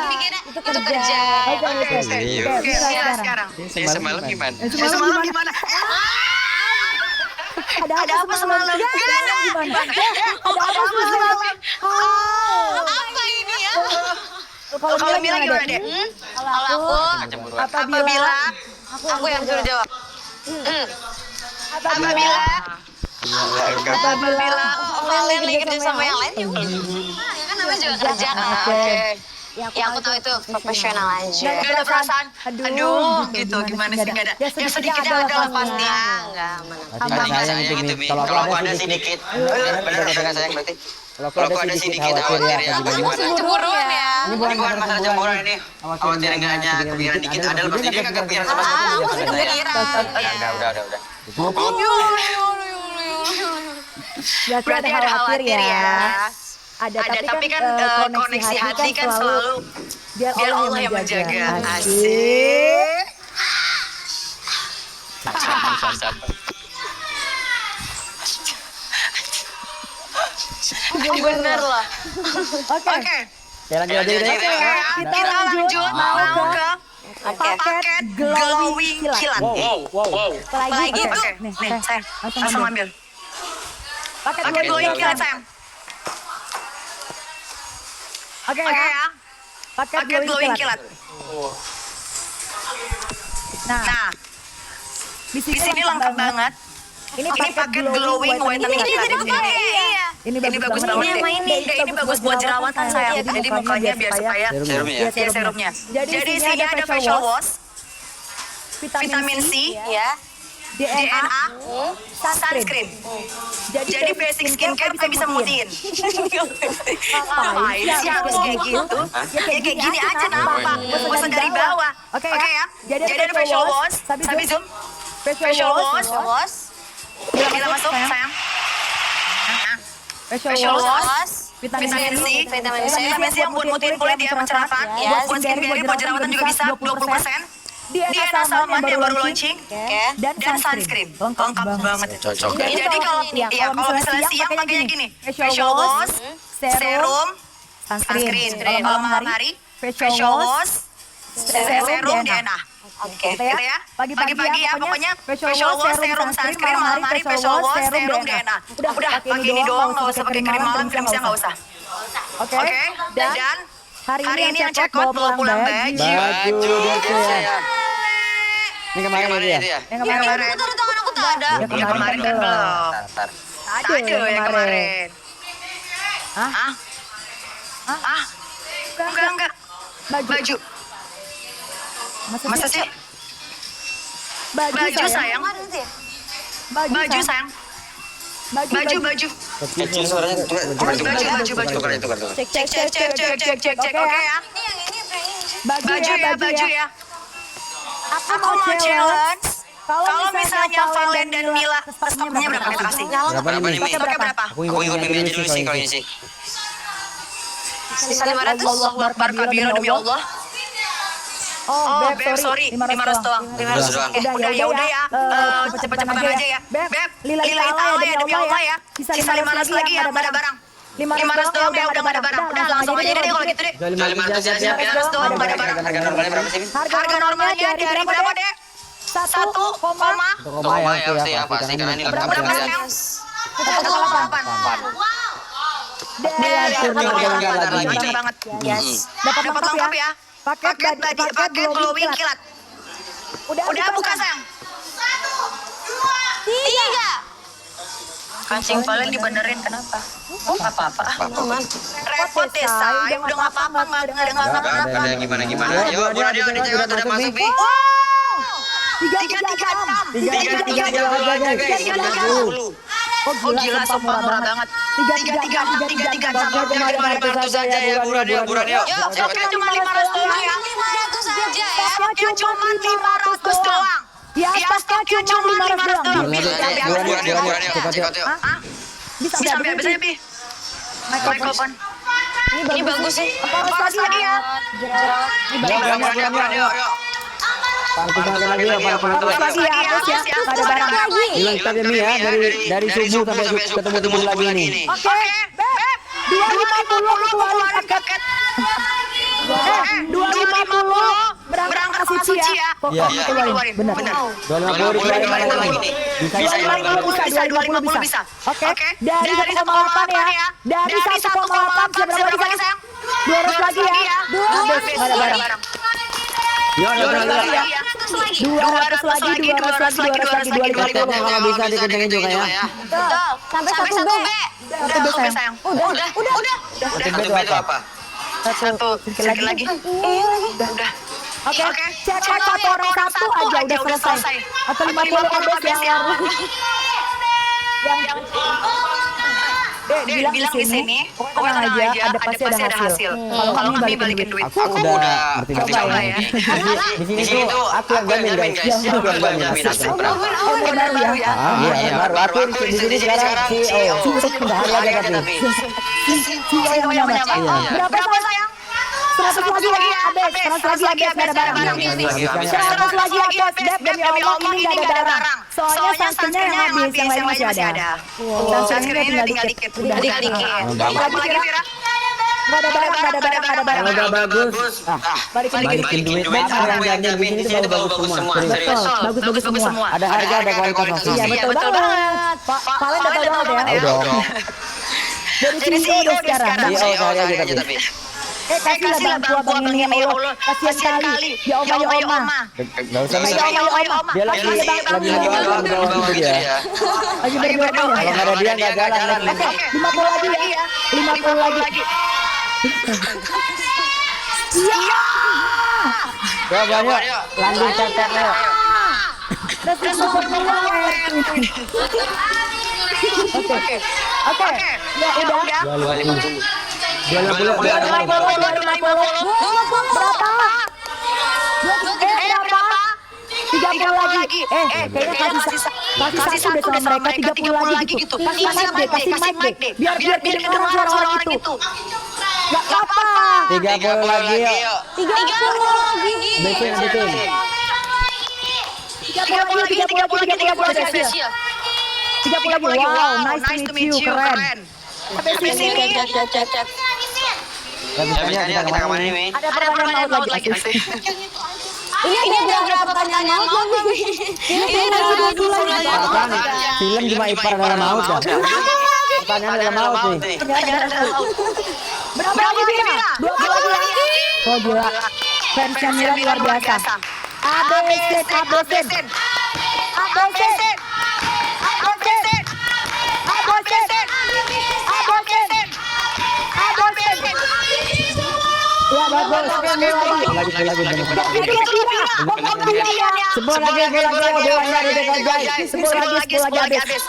Mikirnya itu kerja. Serius. Mila sekarang. Semalam gimana? Semalam gimana? Ada apa semalam? Gak ada. Ada apa semalam? Apa ini ya? Kalau Mila gimana deh? Kalau aku, Apabila aku yang suruh jawab. apabila Valen lagi kerja sama yang lain juga. Ya kan namanya juga kerja kan. Oke. Ya aku tahu itu profesional aja. Gak ada perasaan, aduh gitu, gimana sih, gak ada. Ya sedikitnya ada lah pasti. Enggak, Nggak sayang gitu, Mi. Kalau aku ada sedikit. Bener udah nggak sayang berarti. Kalau aku ada sedikit khawatir ya. Kamu cemburuan ya. Ini bukan masalah cemburuan ini. Khawatir enggak hanya kepikiran dikit. Ada berarti dia nggak kepikiran sama sekali. Aku sih kepikiran. Udah. Berarti ada khawatir ya. Ada, tapi kan koneksi hati kan selalu biar Allah yang menjaga. Asik. Bener lah. Oke. Lanjut aja deh. Kita lanjut mau ke paket glowing kilat. Wow. Lagi itu. Nih, sayang. Langsung ambil. Paket glowing kilat, sayang. Oke ya. Paket glowing kilat. Nah, di sini lengkap banget. Ini paket glowing whitening kilat. Ini bagus banget. Ini bagus buat jerawatan saya. Jadi mukanya biar supaya serumnya. Jadi isinya ada facial wash, vitamin C, ya, DNA, sunscreen. Jadi basic skincare bisa mutiin. Ngapain sih harus kayak gitu? Ya kayak gini aja napa? Bosan dari bawah. Oke ya. Jadi ada facial wash, sambil zoom. Facial wash. Bila masuk sayang. Facial wash. Vitamin C yang buat mutiin kulit ya, mencerahkan. Buat skincare, buat jerawatan juga bisa 20%. DNA Salmon yang baru launching, dan sunscreen, lengkap banget. Cocok. Jadi kalau misalnya siang pakainya gini, facial wash, serum, sunscreen. Kalau malam hari, facial wash, serum, DNA. Oke. Gitu ya. Pagi-pagi ya, pokoknya facial wash, serum, sunscreen, malam hari facial wash, serum, DNA. Udah pakai ini doang, nggak usah pakai krim malam, krim siang nggak usah. Oke. Dan hari ini yang check out bawa pulang baju. Ini kemarin itu ya? Yang kemarin. Aku taruh tangan aku tak ada. Yang kemarin kan belum. Ada yang kemarin. Hah? Enggak. Baju. Masa sih? Baju sayang. Baju sayang. Baju. Kecil suaranya. Baju. Cek. Oke ya. Ini yang ini apa yang ini? Baju ya. Aku mau challenge. Kalau misalnya Valen dan Mila stoknya berapa kita kasih? Berapa nih, Mi? Stoknya berapa? Aku ikut Mimi aja dulu sih kalau ini sih. Sisa 500. Allahu Akbar kabira demi Allah. Oh, Beb, sorry. 500 doang. 500 doang. Udah ya. Cepet-cepetan aja ya. Beb, lillahi ta'ala ya demi Allah ya. Sisa 500 lagi ya, nggak ada barang. 500 doang ya, udah nggak ada barang. Udah langsung aja deh kalau gitu deh. 500 ya, siap. 500 doang, nggak ada barang. Harga normalnya berapa sih, Mi? Harga normalnya dari berapa deh? 1, koma. Koma ya, pasti ya, pasti. Karena ini lengkap Berapa dengan sayang? 1,8. Mantap banget. Dapat lengkap ya. Paket glowing kilat. Udah buka sayang. 3. Kancing Valen dibenerin kenapa? Apa-apa. Repot deh say. Udah nggak apa-apa nggak ada Gak ada yang gimana-gimana. Yuk, buruan yuk, di cewek udah masuk, Mi. 336. Oh gila, sumpah murah banget. 336. Cuma 500 aja ya, buruan yuk. Stoknya cuma 500 doang ya. 500 aja ya. Stoknya cuma 500 doang. Ya, stoknya cuma 500 doang. Buruan yuk. Cekot yuk. Bisa sampai habis aja, Pi. Microphone. Ini bagus sih. Panas lagi ya. Buruan yuk. Pantusan lagi ya, pantusan Panas lagi ya, habis ya. Nggak ada barang. Hilang tadi Mi ya, dari subuh sampai ketemu lagi nih. Oke, Beb. 250 keluarin paket. 250 berangkat ke Suci ya. Pokoknya keluarin. Benar. 250 dikeluarin mana lagi? Bisa 250 bisa. Oke. Dari 1,8 ya. Dari 1,8 berapa lagi sayang? 200 lagi ya. 200 ada barang. Yo, 200 lagi. 200 lagi. kalau bisa dikencengin juga ya. Betul. Sampai 1B. Udah sayang. Udah. Satu B itu apa? Satu. Sedikit lagi. Udah. Oke. Cek satu orang satu aja udah selesai. Atau 50 habis yang bilang di sini, pokoknya tenang aja, ada pasti ada hasil. Kalau kami balikin duit. Aku udah Coba ya. Di sini tuh aku yang jamin guys. Aku yang jamin. Baru ya. Baru aku di sini sekarang CEO. Udah hari aja tapi. CEO yang menyamar. Berapa sayang? 100 lagi ya, Abes. 100 lagi Abes, nggak ada barang. 100 lagi Abes, Beb, demi Allah ini nggak ada barang. Soalnya sunscreen-nya yang habis, yang lain masih ada. Sunscreen-nya tinggal dikit. Tinggal dikit. Lagi Vira? Nggak ada barang. Kalau udah bagus, balikin duit. Apa yang diambil di sini tuh bagus semua. Betul, bagus semua. Ada harga, ada kualitas. Iya, betul banget. Kalian udah tahu banget ya. Udah. Dari CEO sekarang. CEO saya aja tapi. Kasihlah bantuan mengenai Allah. Kasihan kali. Ya Oma. Enggak usah Ya Oma. Dia lagi bawah dia. Lagi berdua. Kalau nggak ada dia nggak jalan. 50 lagi ya. 50 lagi. Iya. Coba yuk, lanjut tetek yuk. Oke. Udah. 250. Berapa? 30 lagi. Kayaknya kasih satu deh sama mereka 30 lagi gitu. Kasih mic deh. Biar kedengeran suara orang itu. Gak apa-apa. 30 lagi yuk. 30 lagi. Bikin. 30 lagi. 30 lagi. Wow, nice to meet you. Keren. Sampai sini. Cek. Kita kemana nih? Ada pertanyaan laut lagi. Ini ada berapa pertanyaan maut nih? Ini ada 20 lagi. Film cuma ipar dalam maut ya. Pertanyaan dalam maut nih. Berapa lagi Bira? 20 lagi. Oh gila. Fansnya Mira luar biasa. Abosen. Ya bagus. Sepuluh lagi habis.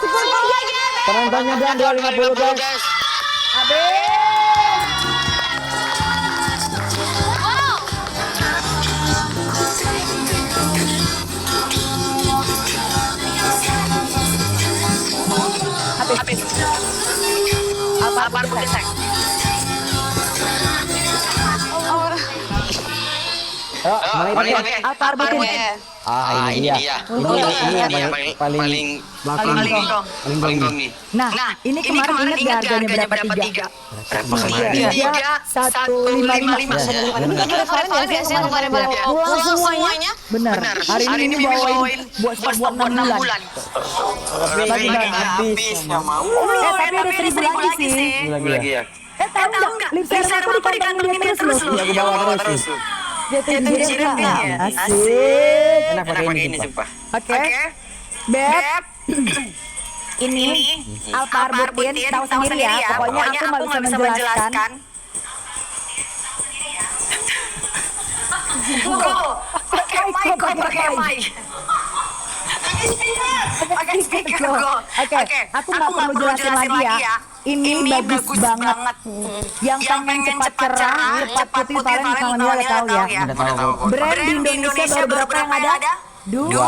Penontonnya dan 250 guys. Habis. Apa desek? Mulai pakai. Apa arbutin? Ini dia. Ini yang paling gong nih. Nah, ini kemarin ingat harganya berapa? 3. 155. Biasanya kemarin pulang semuanya. Benar. Hari ini bawain buat 6 bulan. Lagi habis. Tapi ada 1000 lagi sih. Lagi ya. Tahu enggak? Lip serum aku dikantongin dia terus loh. Aku bawa terus. Jatuh ya. Asik. Enak pakai ini sumpah. Oke. Beb. Ini Alpha Arbutin, tahu sendiri ya. Pokoknya aku nggak bisa menjelaskan. Pakai mic. Oke, aku nggak perlu jelasin lagi ya. Ini bagus banget. Yang pengen cepat cerah, cepat putih, kalian sama Mila udah tahu ya. Brand di Indonesia baru berapa yang ada? Dua.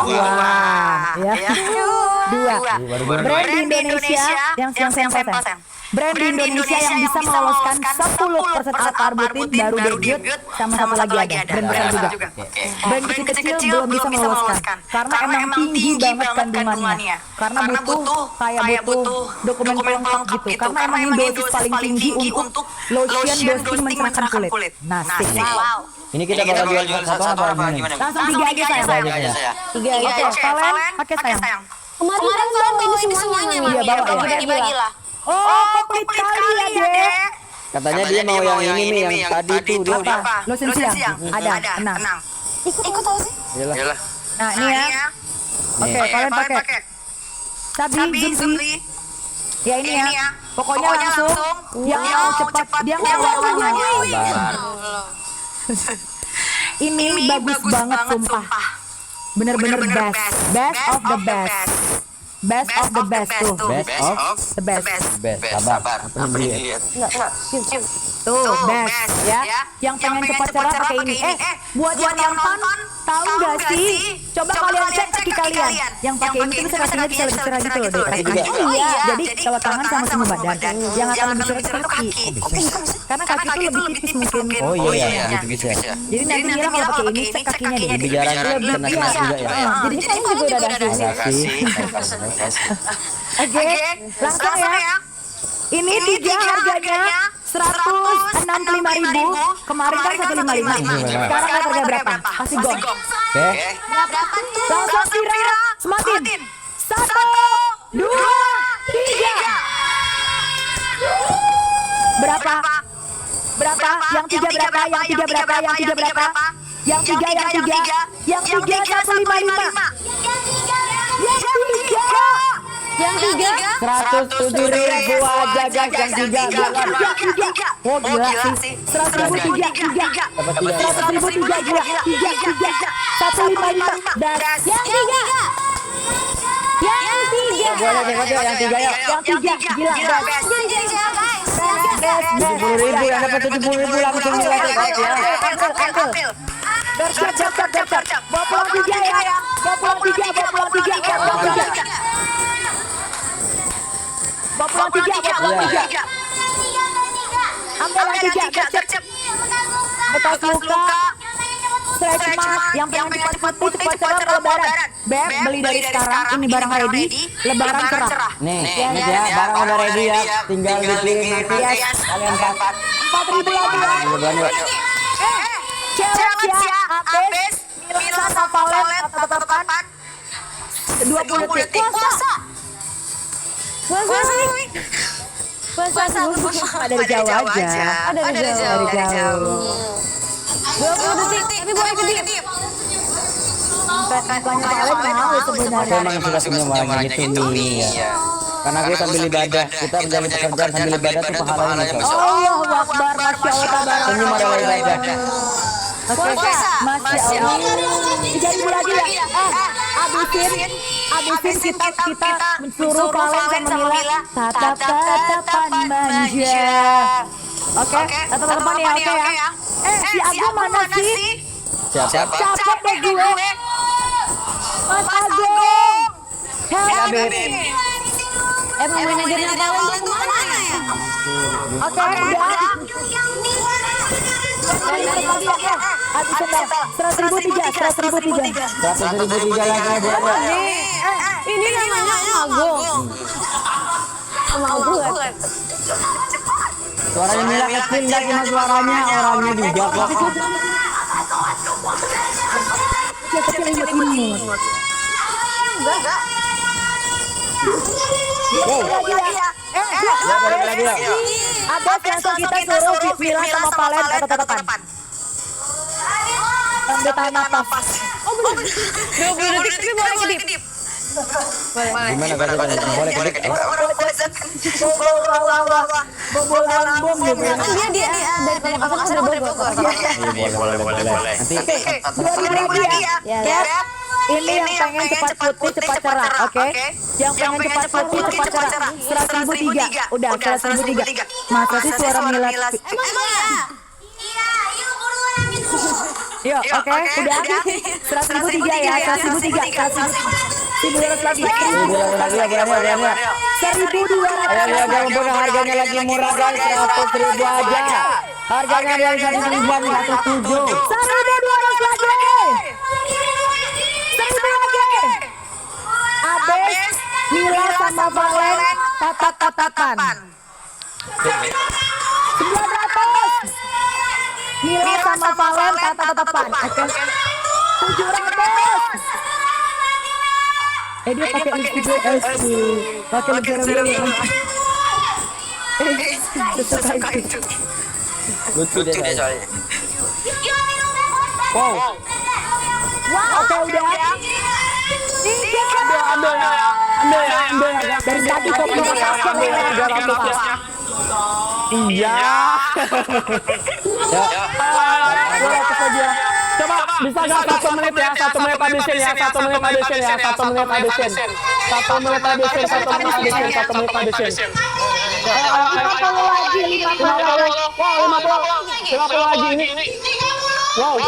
Brand di Indonesia yang Brand di Indonesia yang bisa meloloskan 10% Alpha Arbutin baru debut sama satu lagi ada. Brand besar juga. Brand kecil-kecil belum bisa meloloskan karena emang tinggi banget kandungannya. Karena butuh dokumen lengkap gitu. Karena emang ini dosis paling tinggi untuk lotion boosting mencerahkan kulit. Nah, Ini kita bakal jual satu apa gimana? langsung 3 aja sayang. 3 aja. Kalian pakai sayang. Kemarin bawa ini semuanya nih. Iya, bawa ya. Dibagi lah. Oh, komplit kali ya, Dek. Katanya dia mau yang ini nih, yang tadi tuh dia udah. Lotion siang. Ada, tenang. Ikut tahu sih. Iyalah. Nah, ini ya. Oke, kalian pakai. Sabi, Zumbi. Ya ini ya. Pokoknya langsung yang mau cepat, dia nggak warnanya. Ini bagus banget sumpah. Bener-bener best of the best. Best of the best tuh. Best of The best. Sabar. Apa nih? Tuh, best ya. Yang pengen cepat cerah pakai ini. Buat yang nonton, tahu nggak sih? Coba kalian cek kaki kalian. Yang pakai ini tuh bisa kakinya bisa lebih cerah gitu loh, Dek. Iya. Jadi kalau tangan sama semua badan. Yang akan lebih cerah itu kaki. Karena kaki itu lebih tipis mungkin. Oh iya, gitu bisa. Jadi nanti Mila kalau pakai ini cek kakinya deh. Lebih jarang kena kena juga ya. Jadi kalian juga udah ada Oke, langsung ya. Ini 3 harganya 165.000. Kemarin kan 155. Sekarang harga berapa? Kasih gong. Oke. Langsung Kira, semakin. 1, 2, 3. Berapa? Yang 3 berapa? Yang 3 berapa? Yang 3 berapa? Yang 3 Yang 3 155. Yang 3 107.000 aja guys. Yang 3 oh gila sih 100.000 3 100.000 3 155 das yang 3 Yang tiga. Boleh yang tiga yuk. Yang tiga, gila. Best. Best. 70.000 yang dapat 70.000 langsung nilai guys ya. Ambil. Bersiap. Bawa pulang tiga ya. Bawa pulang tiga. Ambil yang tiga. Bersiap. Bekas luka. Stretch mark. Yang pengen cepat putih, cepat cerah lebaran. Beb, beli dari sekarang. Ini barang ready. Lebaran cerah. Nih ya, barang udah ready ya. Tinggal dikirim nanti kalian dapat 4.000 lagi. Challenge ya. Abis. Mila sama Valen tatapan 20 detik. Puasa. Dari jauh aja. Dari jauh. 20 detik, tapi boleh kedip. Valen mau sebenarnya. Memang suka senyum orang gitu nih ya. Karena kita sambil ibadah, kita menjalani pekerjaan sambil ibadah tuh pahalanya Mas. Allahu Akbar, Masya Allah. Senyum adalah ibadah. Masya Allah. 3.000 lagi ya. Abisin kita suruh Valen sama Mila tatapan manja. Oke, tatapan ya, oke ya. Si Agung mana sih? Siapa? Capek deh gue. Mas Agung. Help me. Emang manajernya Valen tuh mana ya? Oke, udah. Habis 100.003 lagi ada. Ini namanya Agung. Sama Agung. Suaranya Mila kecil lagi mas suaranya orangnya juga kok. Lagi ya. Ada langsung kita suruh Mila sama Valen tatapan. Ambil tahan napas. 20 detik tapi boleh kedip. Gimana kalau boleh kedip? Bobolan bom gitu. Dia dari pemakaman udah Bogor. Boleh. Nanti 2.000 lagi ya. Ini yang pengen cepat putih, cepat cerah, oke? Yang pengen cepat putih, cepat cerah. 100.003. Udah 100.003. Masa sih suara Mila? Emang ya? Yuk, oke, udah 100.003 ya, 100.003. 1.200 lagi. 1.200. Ayo walaupun harganya lagi murah guys, 100.000 aja. Harganya dari 1.000 107. 1.200 lagi. 1.000 lagi. Abis Mila sama Valen tatapan. 900. Mila sama Valen tatapan. Oke. 700. Dia pakai lipstick pakai lipstick sesuka itu. Lucu deh soalnya. Wow, oke udah. Ambil ya. Dari tadi kok belum kasih. Iya. Coba bisa nggak 1 menit ya? 1 menit habisin ya. 1 menit habisin ya. 1 menit habisin. 1 menit habisin. 1 menit habisin. 1 menit habisin. 50 lagi. 50. Wow, 50 lagi ini. Wow.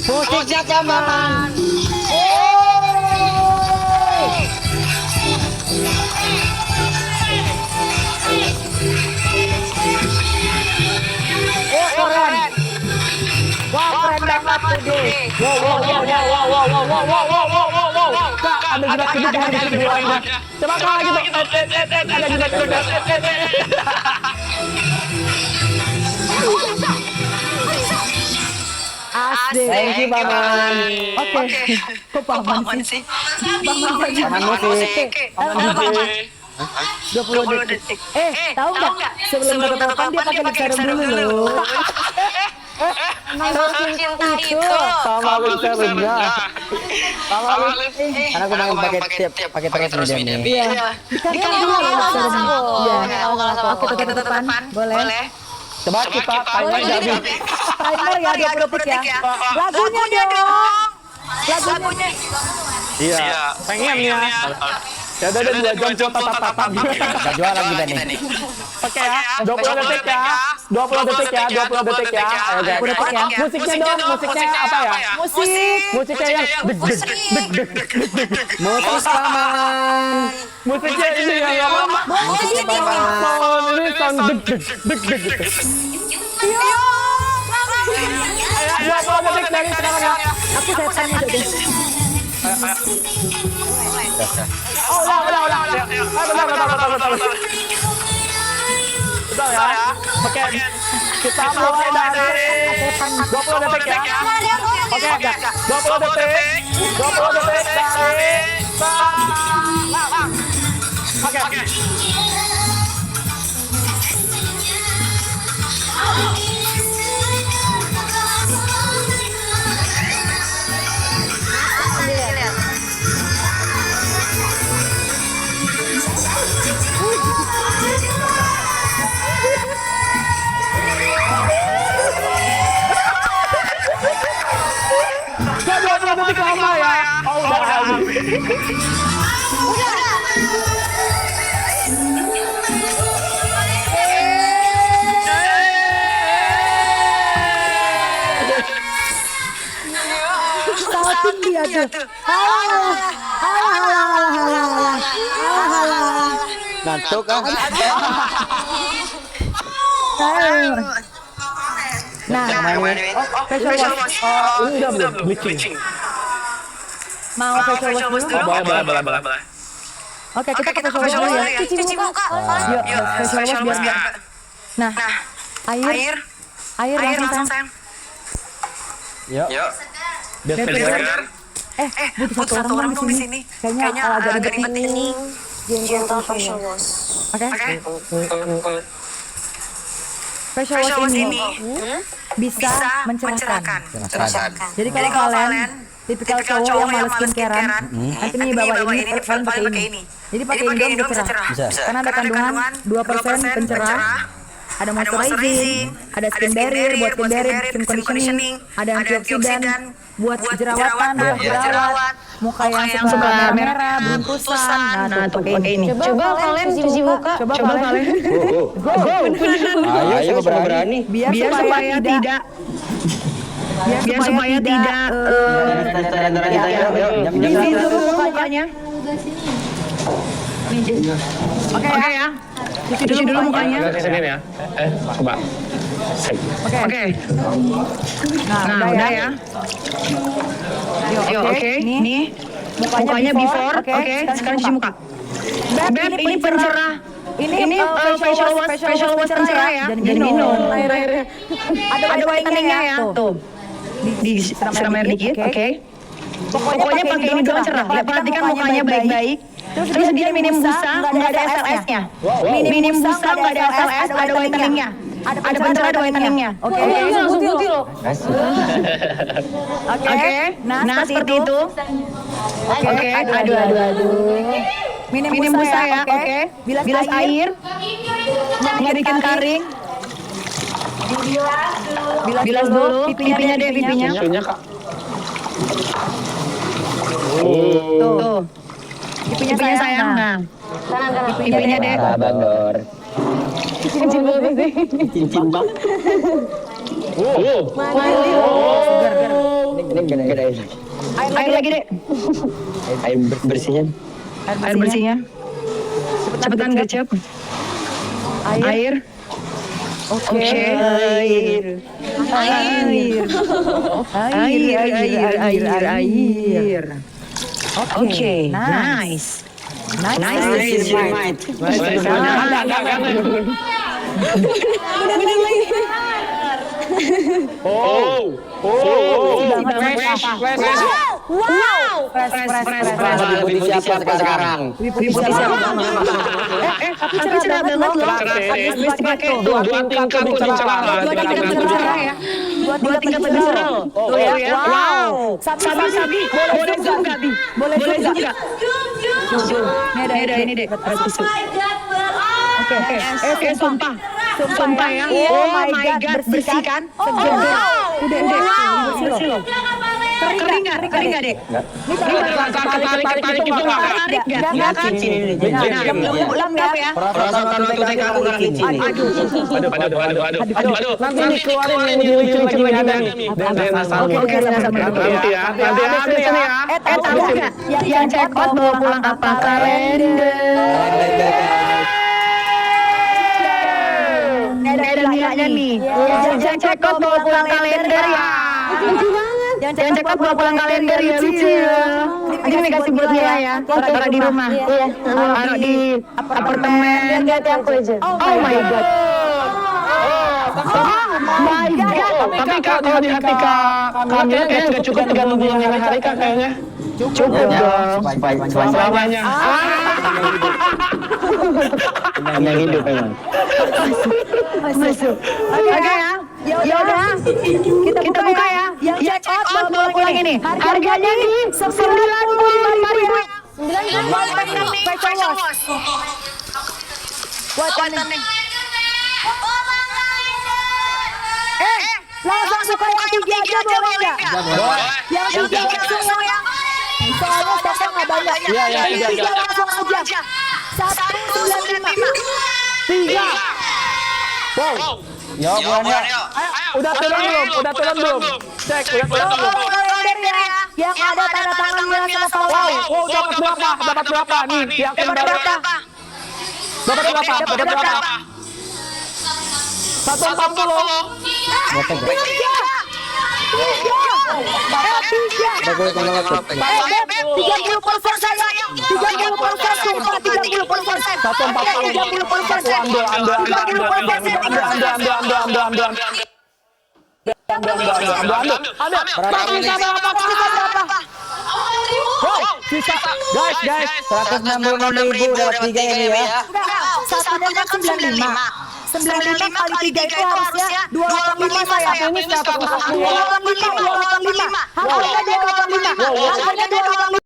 Musiknya kaman. Keren. Wah, keren banget tuh. Wow. Kak, ada jenak kedip lagi. Coba kalau lagi tuh. Ada jenak kedip. Asik. Thank you Paman. Oke. Kok paman sih? Paman musik. 20 detik. Tahu nggak? Sebelum ketetapan dia pakai lip serum dulu loh. Emang cinta itu. Sama lipsnya rendah. Sama Karena aku main pakai terus nih dia nih. Iya. Dia mau kalah sama aku. Iya. Mau kalah sama aku. Oke, ke depan. Boleh. Coba kita timer jadi. Timer ya 20 detik ya. Lagunya dong. Lagunya. Iya. Pengen ya. Ya udah 2 jam tatap. Gak jualan kita nih. Oke ya. 20 detik ya. 20 detik ya. Ayo guys. Musiknya dong. Musiknya apa ya? Musiknya yang deg. Musik paman. Musiknya ini yang lama. Ini sound deg gitu. Iya. 20 detik dari sekarang ya. Aku setan aja deh. Oh, udah. Betul ya. Oke. Kita mulai dari 20 detik ya. Oke, 20 detik. 20 detik dari sekarang. Oke. Detik lama ya. Oh, udah habis. Salting dia tuh. Halah. Ngantuk kan? Nah, facial wash. Ini udah belum bleaching. Mau facial wash dulu? Boleh. Oke, kita ke facial wash dulu ya. Cuci muka. Yuk, facial wash biar. Nah, air langsung sayang. Yuk. Biar segar. Butuh satu orang dong di sini. Kayaknya agak ribet ini. Gentle facial wash. Oke. Facial wash ini bisa mencerahkan. Jadi kalau kalian tipikal cowok yang malas skincarean, nanti nih bawa ini, kalian pakai ini. Jadi pakai ini dong biar cerah. Karena ada kandungan 2% pencerah, ada moisturizing, ada skin barrier buat skin barrier, skin conditioning, ada antioksidan buat jerawatan, buat jerawat, muka yang suka merah, beruntusan. Nah, tuh pakai ini. Coba kalian cuci muka. Coba kalian. Ayo berani. Biar supaya tidak diisi dulu mukanya. Oke ya. Cuci dulu mukanya. Sini ya. Coba. Oke. Nah, udah ya. Yuk, oke. Nih. Mukanya before. Oke, sekarang cuci muka. Beb, ini pencerah. Ini facial wash pencerah ya. Jangan minum airnya. Ada vitaminnya ya. Tuh. Disiram air dikit, oke. Pokoknya pakai ini doang cerah. Lihat, perhatikan mukanya baik-baik. Terus dia minim busa, nggak ada SLS-nya. Minim busa, nggak ada SLS, ada vitaminnya. Ada pencerah, ada vitaminnya. Oke. Langsung putih loh. Oke. Nah, seperti itu. Oke. Aduh. Minim busa ya. Oke. Bilas air. Nggak bikin kering. Bilas dulu. Pipinya deh, pipinya. Sunya Kak. Tuh. Pipinya sayang. Nah. Pipinya deh. Bandor. Cincin banget sih. Cincin bang. Segar. Ini gede-gede. Air lagi deh. Air bersihnya. Air bersihnya. Cepetan gercep. Air. Oke. Air. Oke. Nice. Wow. Fresh. Putih siapa sekarang? Putih siapa? Tapi cerah banget loh. Habis dipakai tuh. 2 tingkat pencerahan. 2 tingkat pencerahan ya. 23 Oh ya. Wow. Sabi. Boleh juga, Bi. Boleh juga. Ini deh. Oke, sumpah ya. Oh my god, bersihkan. Udah. Bersih loh. Kering nggak, Dek? Ini ketarik gitu nggak? Tarik nggak? Nggak kan? Lem ya. Perasaan itu teh aku nggak licin. Aduh. Nanti nih keluarin yang lucu-lucu yang ada nih. Oke, Nanti ya. Habis ini ya. Tahu nggak? Yang cekot bawa pulang apa? Kalender. Ada nilainya nih. Yang cekot bawa pulang kalender ya. Lucu banget. Yang cekot bawa pulang kalender ya, lucu ya. Ini kasih buat Mila ya. Taruh di rumah. Taruh di apartemen. Lihat aku aja. Oh my god. Tapi Kak, kalau di hati Kak Kamila kayaknya nggak cukup 30 bulan yang hari Kak kayaknya. Cukup dong. Selamanya. Yang hidup emang. Masuk. Oke ya. Ya udah. Kita buka ya. Yang cekot bawa pulang ini. Harganya nih 95.000. Fashion wash. Buat nih. Langsung suka yang 3 aja boleh nggak? Yang 3 langsung ya. Soalnya stoknya nggak banyak. Yang 3 langsung aja. 195. 3. Wow. Yo, buruan ya. Udah turun belum? Cek, udah turun belum? Kalender ya. Yang ada tanda tangan Mila sama Paula. Wow, dapat berapa nih? Yang baru. Dapat berapa? 140. Udah gue tinggal laptop. 30% sayang. 30% sumpah 30%. Guys, 166.000 dapat 3 ini ya. Satu dan 95. 95 kali 3 itu harusnya 285 sayang. Ini 285. Harganya 285. Harganya 285.